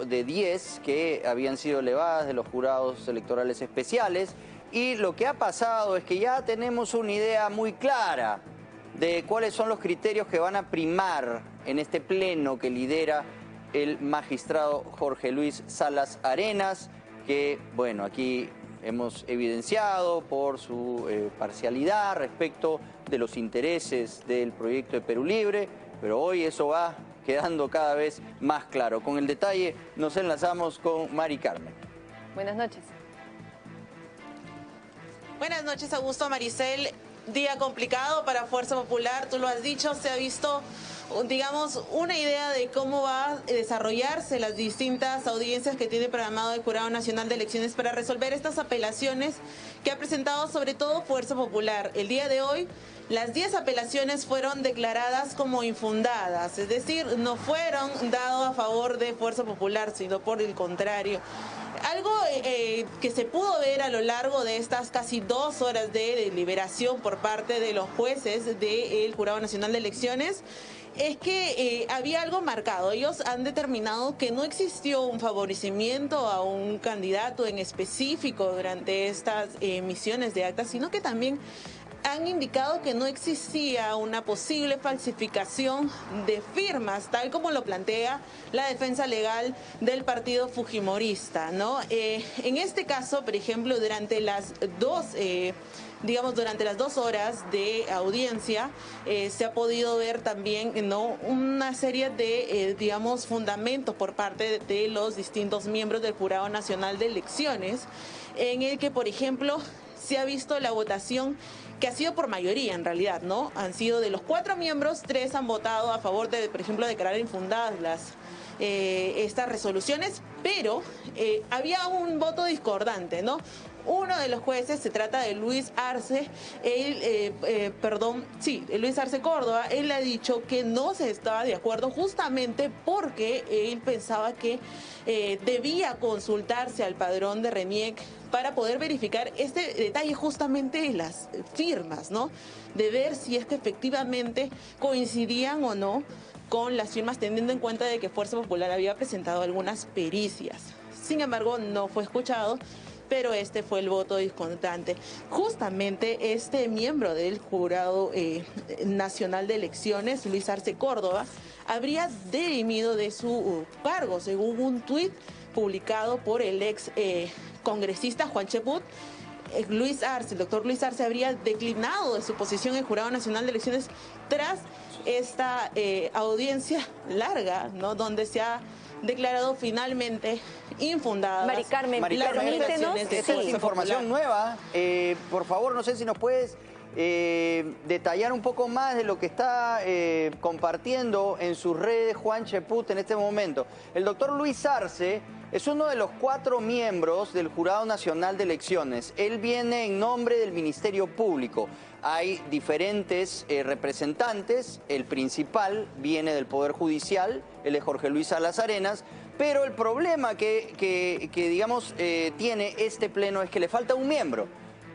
de 10 que habían sido elevadas de los jurados electorales especiales. Y lo que ha pasado es que ya tenemos una idea muy clara de cuáles son los criterios que van a primar en este pleno que lidera el magistrado Jorge Luis Salas Arenas, que, bueno, aquí hemos evidenciado por su parcialidad respecto de los intereses del proyecto de Perú Libre, pero hoy eso va quedando cada vez más claro. Con el detalle nos enlazamos con Mari Carmen. Buenas noches. Buenas noches, Augusto, Maricel. Día complicado para Fuerza Popular, tú lo has dicho, se ha visto, digamos, una idea de cómo va a desarrollarse las distintas audiencias que tiene programado el Jurado Nacional de Elecciones para resolver estas apelaciones que ha presentado sobre todo Fuerza Popular. El día de hoy, las 10 apelaciones fueron declaradas como infundadas, es decir, no fueron dadas a favor de Fuerza Popular, sino por el contrario. Algo que se pudo ver a lo largo de estas casi 2 horas de deliberación por parte de los jueces del Jurado Nacional de Elecciones es que había algo marcado. Ellos han determinado que no existió un favorecimiento a un candidato en específico durante estas emisiones de actas, sino que también han indicado que no existía una posible falsificación de firmas, tal como lo plantea la defensa legal del partido fujimorista, ¿no? En este caso, por ejemplo, durante las durante las 2 horas de audiencia se ha podido ver también, ¿no?, una serie de, fundamentos por parte de los distintos miembros del Jurado Nacional de Elecciones, en el que, por ejemplo, se ha visto la votación que ha sido por mayoría en realidad, ¿no? Han sido de los 4 miembros, 3 han votado a favor de, por ejemplo, declarar infundadas estas resoluciones, pero había un voto discordante, ¿no? Uno de los jueces, se trata de Luis Arce, Luis Arce Córdoba, él ha dicho que no se estaba de acuerdo justamente porque él pensaba que debía consultarse al padrón de RENIEC para poder verificar este detalle justamente de las firmas, ¿no? De ver si es que efectivamente coincidían o no con las firmas, teniendo en cuenta de que Fuerza Popular había presentado algunas pericias. Sin embargo, no fue escuchado, pero este fue el voto discordante. Justamente este miembro del Jurado Nacional de Elecciones, Luis Arce Córdoba, habría dimitido de su cargo, según un tuit publicado por el ex congresista Juan Cheput. El doctor Luis Arce habría declinado de su posición en el Jurado Nacional de Elecciones tras esta audiencia larga, ¿no?, donde se ha declarado finalmente infundadas. Mari Carmen, permítenos, esta es información nueva. Por favor, no sé si nos puedes detallar un poco más de lo que está compartiendo en sus redes Juan Cheput en este momento. El doctor Luis Arce es uno de los 4 miembros del Jurado Nacional de Elecciones. Él viene en nombre del Ministerio Público. Hay diferentes representantes. El principal viene del Poder Judicial, él es Jorge Luis Salas Arenas. Pero el problema que tiene este pleno es que le falta un miembro.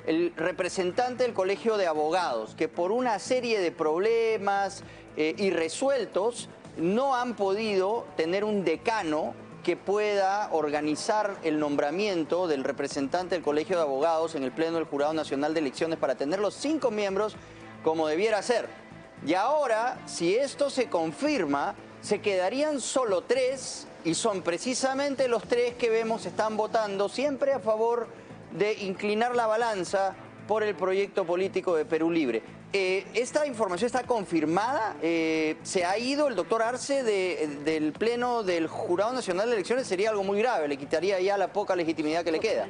El representante del Colegio de Abogados, que por una serie de problemas irresueltos no han podido tener un decano que pueda organizar el nombramiento del representante del Colegio de Abogados en el Pleno del Jurado Nacional de Elecciones para tener los 5 miembros como debiera ser. Y ahora, si esto se confirma, se quedarían solo 3, y son precisamente los 3 que vemos están votando siempre a favor de inclinar la balanza por el proyecto político de Perú Libre. ¿Esta información está confirmada? ¿Se ha ido el doctor Arce del Pleno del Jurado Nacional de Elecciones? Sería algo muy grave, le quitaría ya la poca legitimidad que le queda.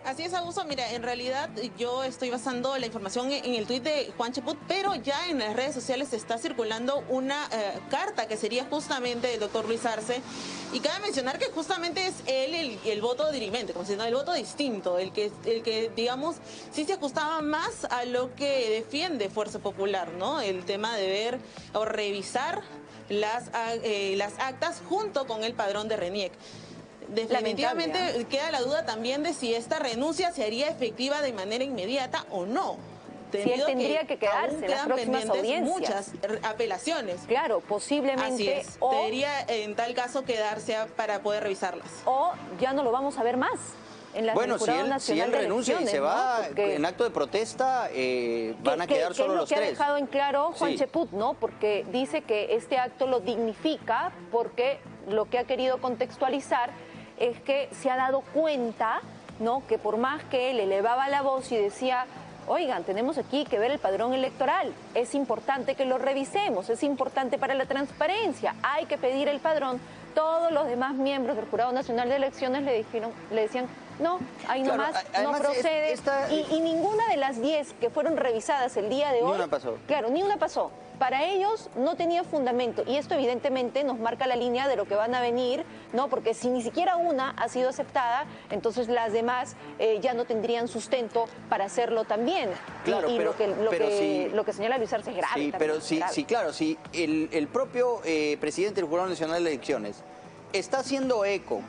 Así es, Augusto. Mira, en realidad yo estoy basando la información en el tuit de Juan Cheput, pero ya en las redes sociales está circulando una carta que sería justamente del doctor Luis Arce. Y cabe mencionar que justamente es él el voto dirimente, como si no, el voto distinto, el que digamos, sí se ajustaba más a lo que defiende Fuerza Popular, ¿no? El tema de ver o revisar las actas junto con el padrón de RENIEC. Definitivamente queda la duda también de si esta renuncia se haría efectiva de manera inmediata o no. entendido si él tendría que quedarse aún en las quedan próximas pendientes audiencias. muchas apelaciones. Claro, posiblemente. Así es. Debería en tal caso quedarse para poder revisarlas. O ya no lo vamos a ver más. En la Bueno, si él renuncia y se va, ¿no? En acto de protesta, van a quedar solo los tres. Que ha dejado en claro Juan Sí. Cheput, ¿no? Porque dice que este acto lo dignifica, porque lo que ha querido contextualizar es que se ha dado cuenta, ¿no? Que por más que él elevaba la voz y decía: oigan, tenemos aquí que ver el padrón electoral, es importante que lo revisemos, es importante para la transparencia, hay que pedir el padrón. Todos los demás miembros del Jurado Nacional de Elecciones le decían: no, ahí Claro, nomás además no procede. Y ninguna de las 10 que fueron revisadas el día de hoy... Ni una pasó. Claro, ni una pasó. Para ellos no tenía fundamento, y esto evidentemente nos marca la línea de lo que van a venir, ¿no? Porque si ni siquiera una ha sido aceptada, entonces las demás ya no tendrían sustento para hacerlo también. Claro, y pero lo que señala Luis Arce es grave. Sí, también, pero grave. sí, claro, si el propio presidente del Jurado Nacional de Elecciones está haciendo eco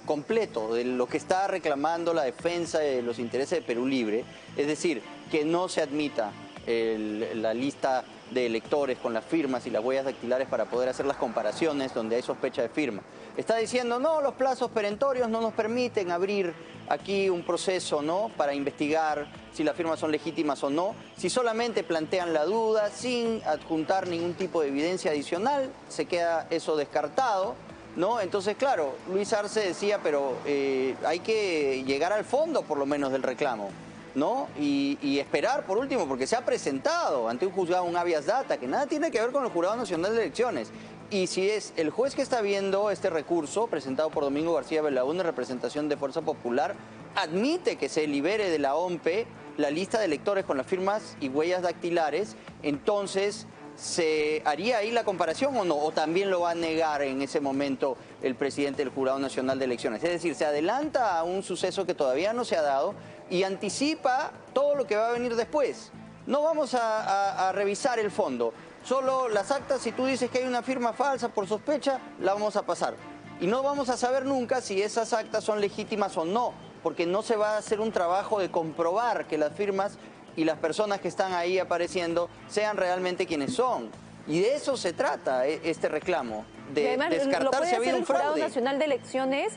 completo de lo que está reclamando la defensa de los intereses de Perú Libre, es decir, que no se admita la lista de electores con las firmas y las huellas dactilares para poder hacer las comparaciones donde hay sospecha de firma. Está diciendo: no, los plazos perentorios no nos permiten abrir aquí un proceso, ¿no?, para investigar si las firmas son legítimas o no. Si solamente plantean la duda sin adjuntar ningún tipo de evidencia adicional, se queda eso descartado, ¿no? Entonces, claro, Luis Arce decía: pero hay que llegar al fondo por lo menos del reclamo, ¿no? Y esperar por último, porque se ha presentado ante un juzgado un habeas data que nada tiene que ver con el Jurado Nacional de Elecciones. Y si es el juez que está viendo este recurso presentado por Domingo García Belaúnde en representación de Fuerza Popular, admite que se libere de la OMPE la lista de electores con las firmas y huellas dactilares, entonces ¿se haría ahí la comparación o no? ¿O también lo va a negar en ese momento el presidente del Jurado Nacional de Elecciones? Es decir, se adelanta a un suceso que todavía no se ha dado y anticipa todo lo que va a venir después. No vamos a revisar el fondo, solo las actas. Si tú dices que hay una firma falsa por sospecha, la vamos a pasar. Y no vamos a saber nunca si esas actas son legítimas o no, porque no se va a hacer un trabajo de comprobar que las firmas y las personas que están ahí apareciendo sean realmente quienes son. Y de eso se trata este reclamo, de descartar si ha habido un fraude. El Jurado Nacional de Elecciones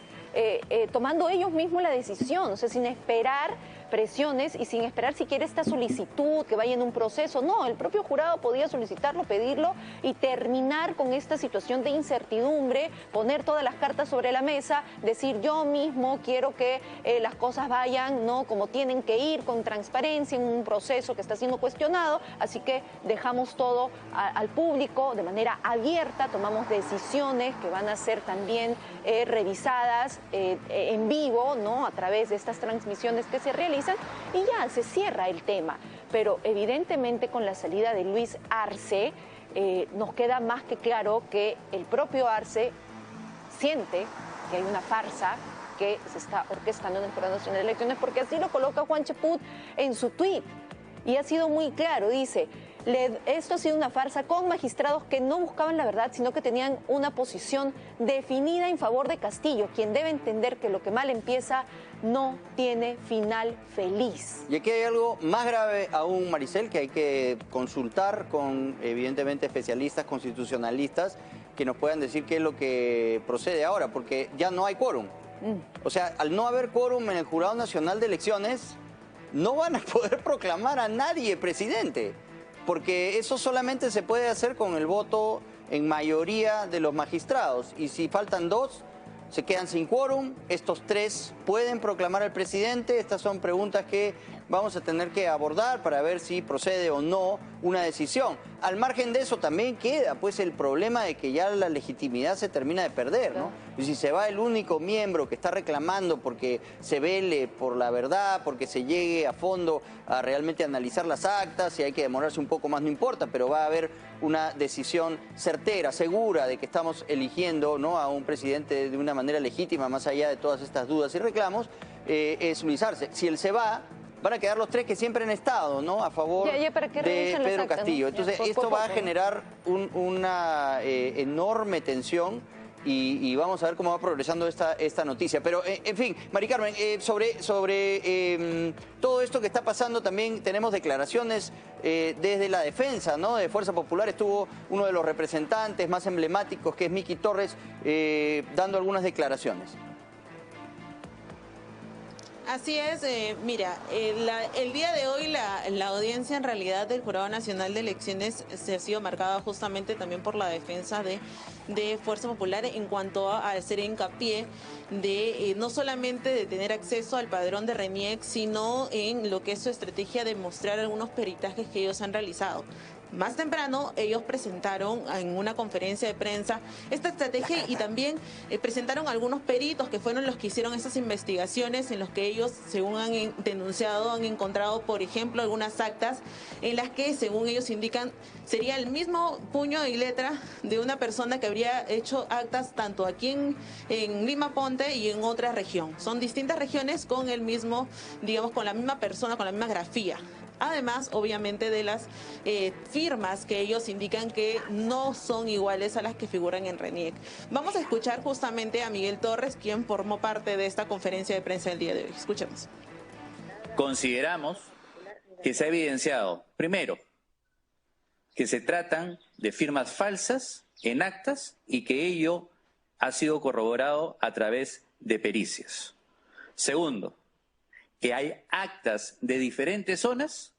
tomando ellos mismos la decisión, o sea, sin esperar presiones y sin esperar siquiera esta solicitud que vaya en un proceso. No, el propio jurado podía solicitarlo, pedirlo y terminar con esta situación de incertidumbre, poner todas las cartas sobre la mesa, decir: yo mismo quiero que las cosas vayan, ¿no?, como tienen que ir, con transparencia, en un proceso que está siendo cuestionado, así que dejamos todo al público de manera abierta, tomamos decisiones que van a ser también revisadas en vivo, ¿no?, a través de estas transmisiones que se realizan, y ya se cierra el tema. Pero evidentemente con la salida de Luis Arce nos queda más que claro que el propio Arce siente que hay una farsa que se está orquestando en el Jurado Nacional de Elecciones, porque así lo coloca Juan Cheput en su tuit, y ha sido muy claro. Dice: esto ha sido una farsa con magistrados que no buscaban la verdad, sino que tenían una posición definida en favor de Castillo, quien debe entender que lo que mal empieza no tiene final feliz. Y aquí hay algo más grave aún, Maricel, que hay que consultar con, evidentemente, especialistas constitucionalistas que nos puedan decir qué es lo que procede ahora, porque ya no hay quórum. O sea, al no haber quórum en el Jurado Nacional de Elecciones, no van a poder proclamar a nadie presidente, porque eso solamente se puede hacer con el voto en mayoría de los magistrados. Y si faltan dos, se quedan sin quórum. Estos tres pueden proclamar al presidente. Estas son preguntas que vamos a tener que abordar para ver si procede o no una decisión. Al margen de eso también queda pues el problema de que ya la legitimidad se termina de perder, ¿no? Y si se va el único miembro que está reclamando porque se vele por la verdad, porque se llegue a fondo a realmente analizar las actas, si hay que demorarse un poco más no importa, pero va a haber una decisión certera, segura de que estamos eligiendo, ¿no?, a un presidente de una manera legítima, más allá de todas estas dudas y reclamos, es Luis Arce. Si él se va, van a quedar los tres que siempre han estado, ¿no?, a favor de Pedro actas, Castillo. ¿no? Entonces, esto va a generar una enorme tensión y vamos a ver cómo va progresando esta noticia. Pero, en fin, Mari Carmen, sobre todo esto que está pasando también tenemos declaraciones desde la defensa, ¿no? De Fuerza Popular estuvo uno de los representantes más emblemáticos, que es Miki Torres, dando algunas declaraciones. Así es, mira, el día de hoy la audiencia en realidad del Jurado Nacional de Elecciones se ha sido marcada justamente también por la defensa de Fuerza Popular en cuanto a hacer hincapié de no solamente de tener acceso al padrón de RENIEC, sino en lo que es su estrategia de mostrar algunos peritajes que ellos han realizado. Más temprano ellos presentaron en una conferencia de prensa esta estrategia y también presentaron algunos peritos que fueron los que hicieron esas investigaciones en los que ellos, según han denunciado, han encontrado, por ejemplo, algunas actas en las que, según ellos indican, sería el mismo puño y letra de una persona que habría hecho actas tanto aquí en Lima Ponte y en otra región. Son distintas regiones con el mismo, digamos, con la misma persona, con la misma grafía. Además, obviamente, de las firmas que ellos indican que no son iguales a las que figuran en RENIEC. Vamos a escuchar justamente a Miguel Torres, quien formó parte de esta conferencia de prensa el día de hoy. Escuchemos. Consideramos que se ha evidenciado, primero, que se tratan de firmas falsas en actas y que ello ha sido corroborado a través de pericias. Segundo, que hay actas de diferentes zonas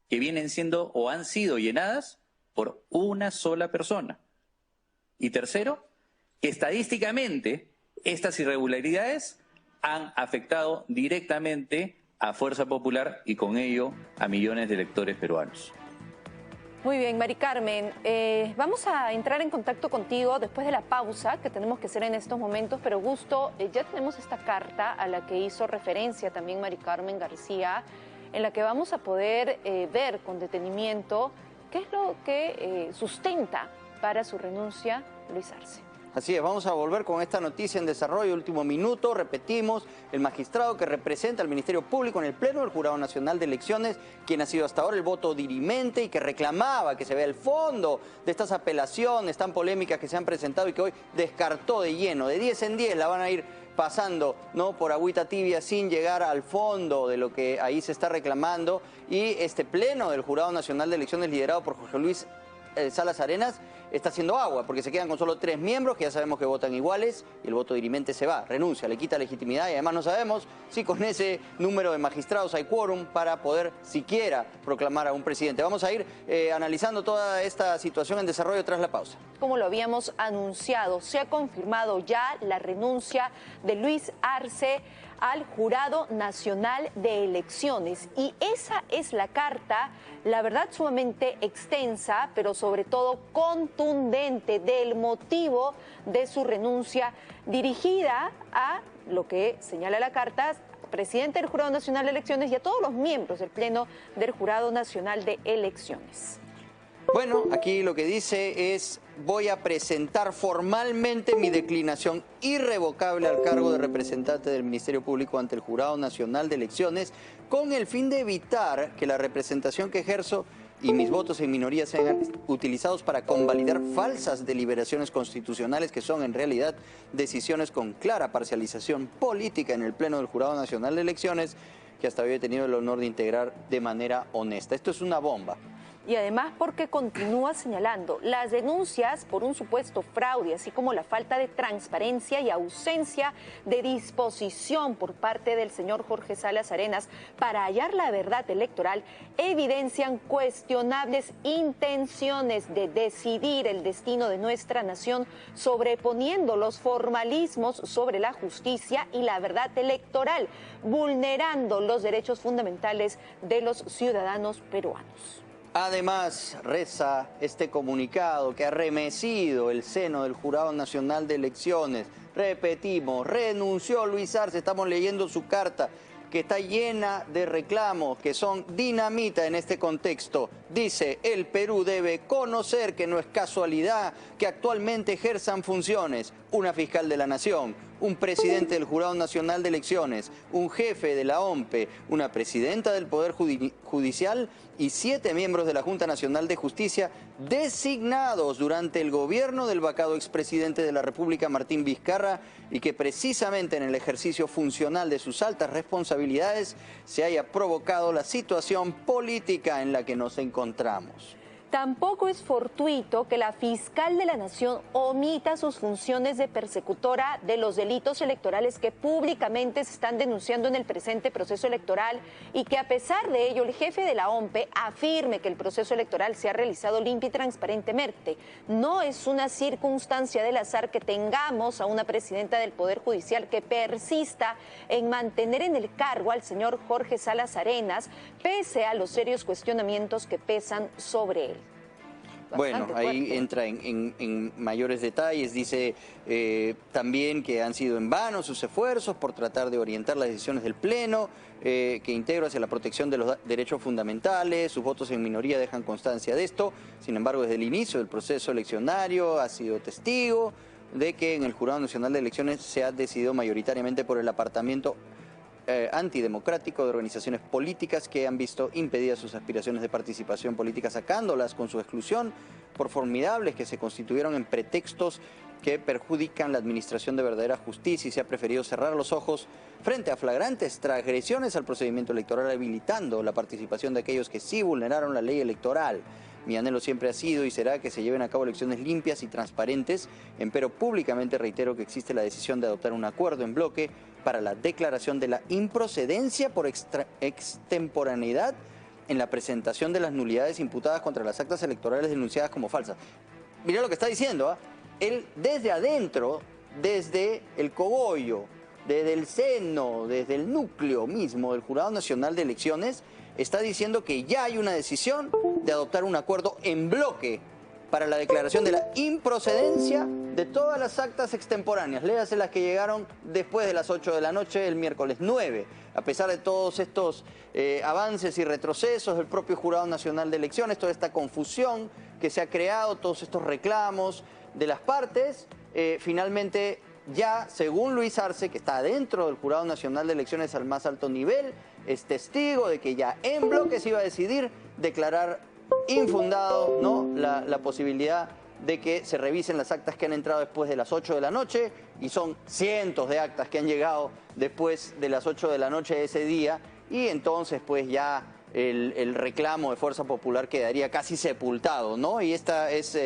que vienen siendo o han sido llenadas por una sola persona. Y tercero, que estadísticamente estas irregularidades han afectado directamente a Fuerza Popular y con ello a millones de electores peruanos. Muy bien, Mari Carmen, vamos a entrar en contacto contigo después de la pausa que tenemos que hacer en estos momentos, pero Gusto, ya tenemos esta carta a la que hizo referencia también Mari Carmen García, en la que vamos a poder ver con detenimiento qué es lo que sustenta para su renuncia Luis Arce. Así es, vamos a volver con esta noticia en desarrollo, último minuto. Repetimos, el magistrado que representa al Ministerio Público en el Pleno del Jurado Nacional de Elecciones, quien ha sido hasta ahora el voto dirimente y que reclamaba que se vea el fondo de estas apelaciones tan polémicas que se han presentado y que hoy descartó de lleno. De 10 en 10 la van a ir pasando, ¿no?, por agüita tibia sin llegar al fondo de lo que ahí se está reclamando. Y este Pleno del Jurado Nacional de Elecciones, liderado por Jorge Luis Salas Arenas, está haciendo agua porque se quedan con solo 3 miembros que ya sabemos que votan iguales y el voto dirimente se va, renuncia, le quita legitimidad y además no sabemos si con ese número de magistrados hay quórum para poder siquiera proclamar a un presidente. Vamos a ir analizando toda esta situación en desarrollo tras la pausa. Como lo habíamos anunciado, se ha confirmado ya la renuncia de Luis Arce al Jurado Nacional de Elecciones. Y esa es la carta, la verdad, sumamente extensa, pero sobre todo contundente del motivo de su renuncia, dirigida a lo que señala la carta, presidente del Jurado Nacional de Elecciones y a todos los miembros del Pleno del Jurado Nacional de Elecciones. Bueno, aquí lo que dice es: voy a presentar formalmente mi declinación irrevocable al cargo de representante del Ministerio Público ante el Jurado Nacional de Elecciones, con el fin de evitar que la representación que ejerzo y mis votos en minoría sean utilizados para convalidar falsas deliberaciones constitucionales que son en realidad decisiones con clara parcialización política en el Pleno del Jurado Nacional de Elecciones, que hasta hoy he tenido el honor de integrar de manera honesta. Esto es una bomba. Y además porque continúa señalando las denuncias por un supuesto fraude, así como la falta de transparencia y ausencia de disposición por parte del señor Jorge Salas Arenas para hallar la verdad electoral, evidencian cuestionables intenciones de decidir el destino de nuestra nación, sobreponiendo los formalismos sobre la justicia y la verdad electoral, vulnerando los derechos fundamentales de los ciudadanos peruanos. Además, reza este comunicado que ha remecido el seno del Jurado Nacional de Elecciones. Repetimos, renunció Luis Arce, estamos leyendo su carta, que está llena de reclamos que son dinamita en este contexto. Dice, el Perú debe conocer que no es casualidad que actualmente ejerzan funciones una fiscal de la Nación, un presidente del Jurado Nacional de Elecciones, un jefe de la OMPE, una presidenta del Poder Judicial y 7 miembros de la Junta Nacional de Justicia designados durante el gobierno del vacado expresidente de la República, Martín Vizcarra, y que precisamente en el ejercicio funcional de sus altas responsabilidades se haya provocado la situación política en la que nos encontramos. Tampoco es fortuito que la fiscal de la Nación omita sus funciones de persecutora de los delitos electorales que públicamente se están denunciando en el presente proceso electoral y que a pesar de ello el jefe de la OMPE afirme que el proceso electoral se ha realizado limpio y transparentemente. No es una circunstancia del azar que tengamos a una presidenta del Poder Judicial que persista en mantener en el cargo al señor Jorge Salas Arenas, pese a los serios cuestionamientos que pesan sobre él. Bueno, ahí entra en mayores detalles, dice también que han sido en vano sus esfuerzos por tratar de orientar las decisiones del Pleno, que integra hacia la protección de los derechos fundamentales, sus votos en minoría dejan constancia de esto, sin embargo desde el inicio del proceso eleccionario ha sido testigo de que en el Jurado Nacional de Elecciones se ha decidido mayoritariamente por el apartamiento antidemocrático de organizaciones políticas que han visto impedidas sus aspiraciones de participación política, sacándolas con su exclusión por formidables que se constituyeron en pretextos que perjudican la administración de verdadera justicia, y se ha preferido cerrar los ojos frente a flagrantes transgresiones al procedimiento electoral, habilitando la participación de aquellos que sí vulneraron la ley electoral. Mi anhelo siempre ha sido y será que se lleven a cabo elecciones limpias y transparentes, empero públicamente reitero que existe la decisión de adoptar un acuerdo en bloque para la declaración de la improcedencia por extemporaneidad en la presentación de las nulidades imputadas contra las actas electorales denunciadas como falsas. Mirá lo que está diciendo, ¿eh? Él desde adentro, desde el cogollo, desde el seno, desde el núcleo mismo del Jurado Nacional de Elecciones, está diciendo que ya hay una decisión de adoptar un acuerdo en bloque para la declaración de la improcedencia de todas las actas extemporáneas, léase las que llegaron después de las 8 de la noche el miércoles 9. A pesar de todos estos avances y retrocesos del propio Jurado Nacional de Elecciones, toda esta confusión que se ha creado, todos estos reclamos de las partes, finalmente ya, según Luis Arce, que está dentro del Jurado Nacional de Elecciones al más alto nivel, es testigo de que ya en bloque se iba a decidir declarar infundado, ¿no?, la posibilidad de que se revisen las actas que han entrado después de las 8 de la noche, y son cientos de actas que han llegado después de las 8 de la noche de ese día, y entonces pues ya el reclamo de Fuerza Popular quedaría casi sepultado, ¿no? Y esta es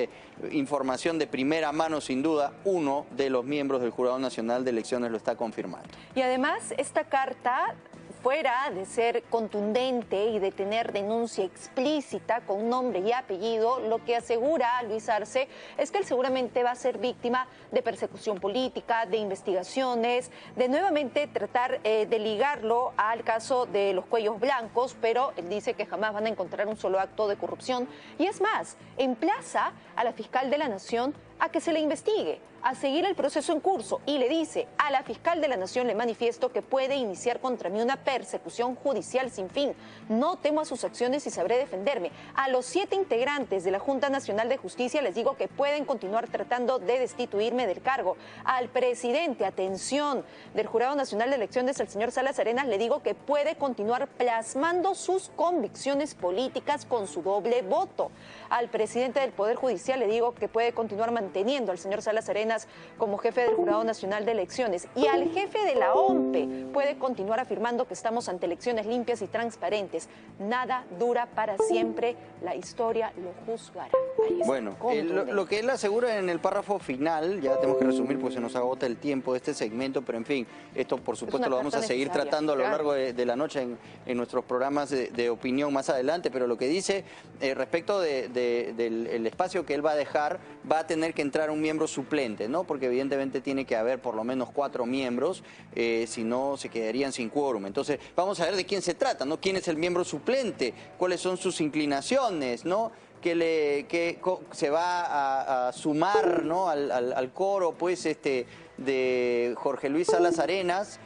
información de primera mano, sin duda, uno de los miembros del Jurado Nacional de Elecciones lo está confirmando. Y además esta carta, fuera de ser contundente y de tener denuncia explícita con nombre y apellido, lo que asegura Luis Arce es que él seguramente va a ser víctima de persecución política, de investigaciones, de nuevamente tratar de ligarlo al caso de los cuellos blancos, pero él dice que jamás van a encontrar un solo acto de corrupción. Y es más, emplaza a la fiscal de la Nación a que se le investigue, a seguir el proceso en curso, y le dice: a la fiscal de la Nación le manifiesto que puede iniciar contra mí una persecución judicial sin fin. No temo a sus acciones y sabré defenderme. A los 7 integrantes de la Junta Nacional de Justicia les digo que pueden continuar tratando de destituirme del cargo. Al presidente, atención, del Jurado Nacional de Elecciones, el señor Salas Arenas, le digo que puede continuar plasmando sus convicciones políticas con su doble voto. Al presidente del Poder Judicial le digo que puede continuar manteniendo al señor Salas Arenas como jefe del Jurado Nacional de Elecciones, y al jefe de la OMPE puede continuar afirmando que estamos ante elecciones limpias y transparentes. Nada dura para siempre, la historia lo juzgará. Bueno, lo que él asegura en el párrafo final, ya tenemos que resumir porque se nos agota el tiempo de este segmento, pero en fin, esto por supuesto lo vamos a seguir tratando a lo largo de la noche en nuestros programas de opinión más adelante, pero lo que dice respecto del espacio que él va a dejar, va a tener que entrar un miembro suplente, ¿no? Porque evidentemente tiene que haber por lo menos 4 miembros, si no se quedarían sin quórum. Entonces vamos a ver de quién se trata, ¿no? ¿Quién es el miembro suplente? ¿Cuáles son sus inclinaciones, ¿no? Que se va a sumar, ¿no?, al coro pues de Jorge Luis Salas Arenas.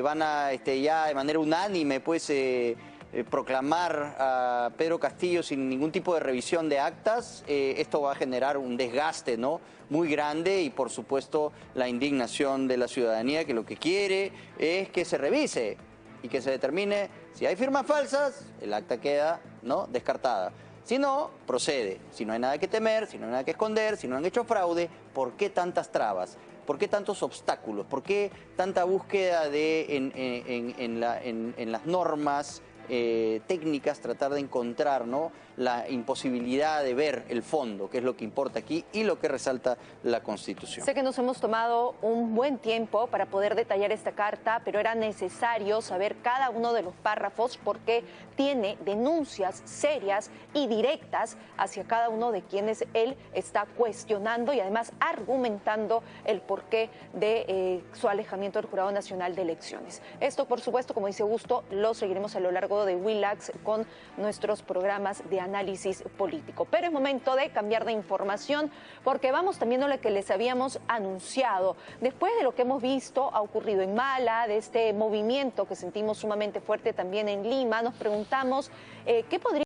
Van a ya de manera unánime pues proclamar a Pedro Castillo sin ningún tipo de revisión de actas, esto va a generar un desgaste, ¿no?, muy grande y por supuesto la indignación de la ciudadanía, que lo que quiere es que se revise y que se determine si hay firmas falsas, el acta queda, ¿no?, descartada. Si no, procede. Si no hay nada que temer, si no hay nada que esconder, si no han hecho fraude, ¿por qué tantas trabas? ¿Por qué tantos obstáculos? ¿Por qué tanta búsqueda en las normas técnicas, tratar de encontrar, ¿no?, la imposibilidad de ver el fondo, que es lo que importa aquí y lo que resalta la Constitución? Sé que nos hemos tomado un buen tiempo para poder detallar esta carta, pero era necesario saber cada uno de los párrafos porque tiene denuncias serias y directas hacia cada uno de quienes él está cuestionando y además argumentando el porqué de su alejamiento del Jurado Nacional de Elecciones. Esto, por supuesto, como dice Augusto, lo seguiremos a lo largo de Willax con nuestros programas de análisis político. Pero es momento de cambiar de información porque vamos también a lo que les habíamos anunciado. Después de lo que hemos visto ha ocurrido en Mala, de este movimiento que sentimos sumamente fuerte también en Lima, nos preguntamos qué podría